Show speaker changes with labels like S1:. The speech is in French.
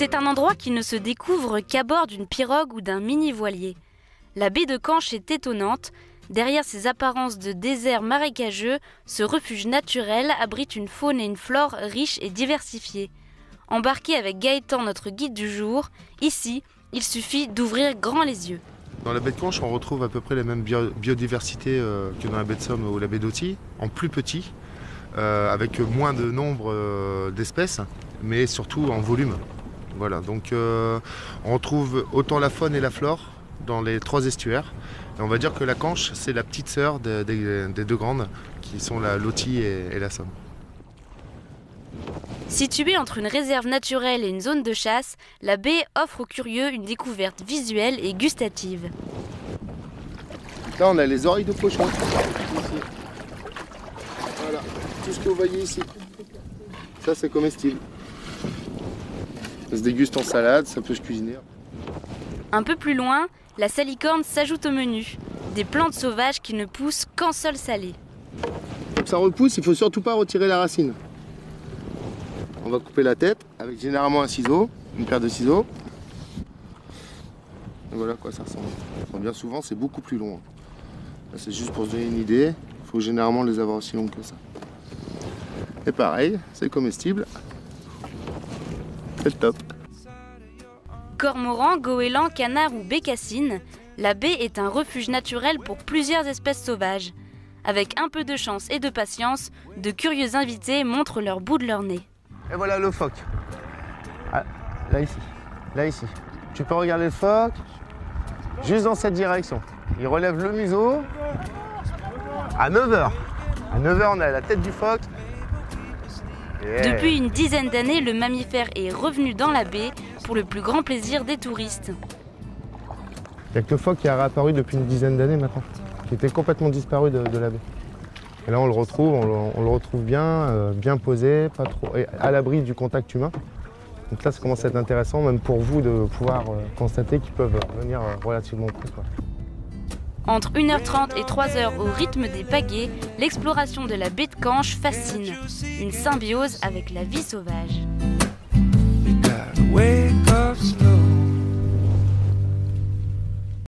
S1: C'est un endroit qui ne se découvre qu'à bord d'une pirogue ou d'un mini-voilier. La baie de Canche est étonnante. Derrière ses apparences de désert marécageux, ce refuge naturel abrite une faune et une flore riches et diversifiées. Embarqué avec Gaëtan, notre guide du jour, ici, il suffit d'ouvrir grand les yeux.
S2: Dans la baie de Canche, on retrouve à peu près la même biodiversité que dans la baie de Somme ou la baie d'Authie, en plus petit, avec moins de nombre d'espèces, mais surtout en volume. Voilà, donc on retrouve autant la faune et la flore dans les 3 estuaires. Et on va dire que la Canche, c'est la petite sœur des 2 grandes, qui sont l'Authie et la Somme.
S1: Située entre une réserve naturelle et une zone de chasse, la baie offre aux curieux une découverte visuelle et gustative.
S2: Là, on a les oreilles de cochon. Ici. Voilà, tout ce que vous voyez ici. Ça, c'est comestible. Ça se déguste en salade, ça peut se cuisiner.
S1: Un peu plus loin, la salicorne s'ajoute au menu. Des plantes sauvages qui ne poussent qu'en sol salé.
S2: Comme ça repousse, il ne faut surtout pas retirer la racine. On va couper la tête avec généralement un ciseau, une paire de ciseaux. Et voilà à quoi ça ressemble. Bien souvent, c'est beaucoup plus long. C'est juste pour se donner une idée. Il faut généralement les avoir aussi longues que ça. Et pareil, c'est comestible. C'est le top.
S1: Cormorans, goélands, canards ou bécassines, la baie est un refuge naturel pour plusieurs espèces sauvages. Avec un peu de chance et de patience, de curieux invités montrent leur bout de leur nez.
S2: Et voilà le phoque. Ah, là ici. Là ici. Tu peux regarder le phoque juste dans cette direction. Il relève le museau. À 9h. À 9h, on a la tête du phoque. Yeah.
S1: Depuis une dizaine d'années, le mammifère est revenu dans la baie pour le plus grand plaisir des touristes.
S2: Il n'y a que le phoque qui a réapparu depuis une dizaine d'années maintenant, qui était complètement disparu de la baie. Et là, on le retrouve bien, bien posé, pas trop, et à l'abri du contact humain. Donc là, ça commence à être intéressant, même pour vous, de pouvoir constater qu'ils peuvent venir relativement près, quoi.
S1: Entre 1h30 et 3h au rythme des pagaies, l'exploration de la baie de Canche fascine. Une symbiose avec la vie sauvage.